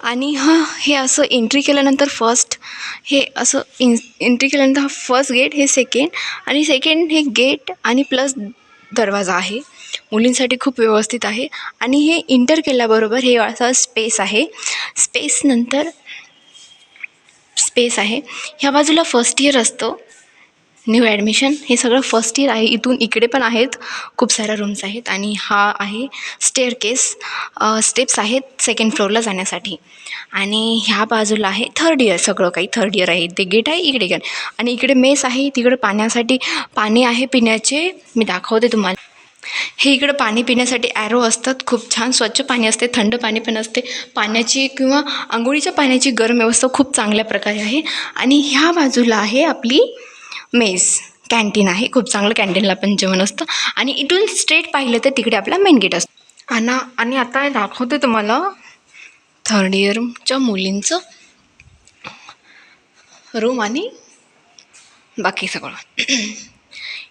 आणि हे असं एंट्री केल्यानंतर फर्स्ट हे असं एंट्री केल्यानंतर हा फर्स्ट गेट, हे सेकंड, आणि सेकंड हे गेट आणि प्लस दरवाजा आहे. मुलींसाठी खूप व्यवस्थित आहे. आणि हे इंटर केल्याबरोबर हे असं स्पेस आहे. स्पेस आहे. ह्या बाजूला फर्स्ट इयर असतं, न्यू ॲडमिशन. हे सगळं फर्स्ट इयर आहे. इथून इकडे पण आहेत, खूप साऱ्या रूम्स आहेत. आणि हा आहे स्टेअरकेस, स्टेप्स आहेत सेकंड फ्लोअरला जाण्यासाठी. आणि ह्या बाजूला आहे थर्ड इयर, सगळं काही थर्ड इयर आहे. ते गेट आहे, इकडे गेट. आणि इकडे मेस आहे, तिकडे पाण्यासाठी पाणी आहे पिण्याचे, मी दाखवते तुम्हाला. हे इकडं पाणी पिण्यासाठी ॲरो असतात, खूप छान स्वच्छ पाणी असते, थंड पाणी पण असते. पाण्याची किंवा आंघोळीच्या पाण्याची गरम व्यवस्था खूप चांगल्या प्रकारे आहे. आणि ह्या बाजूला आहे आपली मेस, कॅन्टीन आहे, खूप चांगलं कॅन्टीनला पण जेवण असतं. आणि इथून स्ट्रेट पाहिलं तर तिकडे आपला मेन गेट असतो. आणि आता दाखवते तुम्हाला थर्ड इयरच्या मुलींचं रूम आणि बाकी सगळं.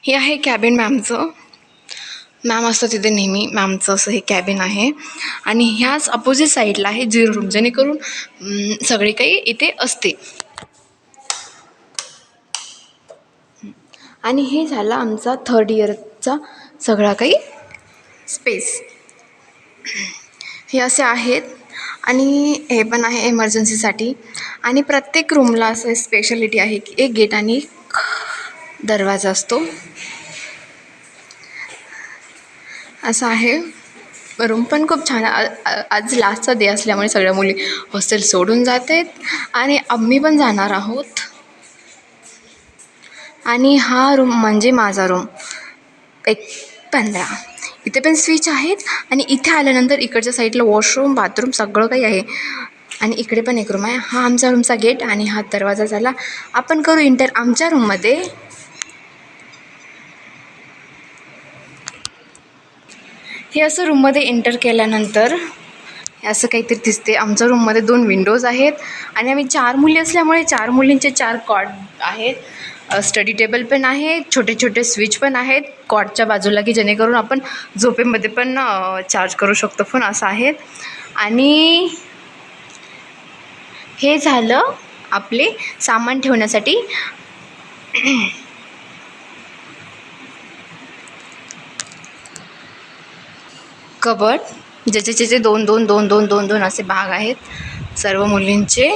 हे आहे कॅबिन मॅमचं. मॅम असतं तिथे नेहमी, मॅमचं असं हे कॅबिन आहे. आणि ह्याच अपोजिट साईडला आहे 0 रूम, जेणेकरून सगळे काही इथे असते. आणि हे झालं आमचा थर्ड इयरचा सगळा काही स्पेस. हे असे आहेत. आणि हे पण आहे एमर्जन्सीसाठी. आणि प्रत्येक रूमला असं स्पेशालिटी आहे की एक गेट आणि दरवाजा असतो, असं आहे. रूम पण खूप छान. आज लास्टचा डे असल्यामुळे सगळ्या मुली हॉस्टेल सोडून जात आहेत आणि आम्ही पण जाणार आहोत. आणि हा रूम म्हणजे माझा रूम एक 15. इथे पण स्विच आहेत. आणि इथे आल्यानंतर इकडच्या साईडला वॉशरूम, बाथरूम सगळं काही आहे. आणि इकडे पण एक रूम आहे. हा आमचा रूमचा गेट आणि हा दरवाजा झाला. आपण करू इंटर आमच्या रूममध्ये. हे असं रूममध्ये एंटर केल्यानंतर असं काहीतरी दिसते. आमच्या रूममध्ये 2 विंडोज आहेत. आणि आम्ही 4 मुली असल्यामुळे 4 मुलींचे 4 कॉट आहेत. स्टडी टेबल पण आहे, छोटे छोटे स्विच पण आहेत कॉटच्या बाजूला, की जेणेकरून आपण झोपेमध्ये पण चार्ज करू शकतो फोन, असं आहे. आणि हे झालं आपले सामान ठेवण्यासाठी कबड, ज्याचे 2 2 2 2 2 2 असे भाग आहेत सर्व मुलींचे.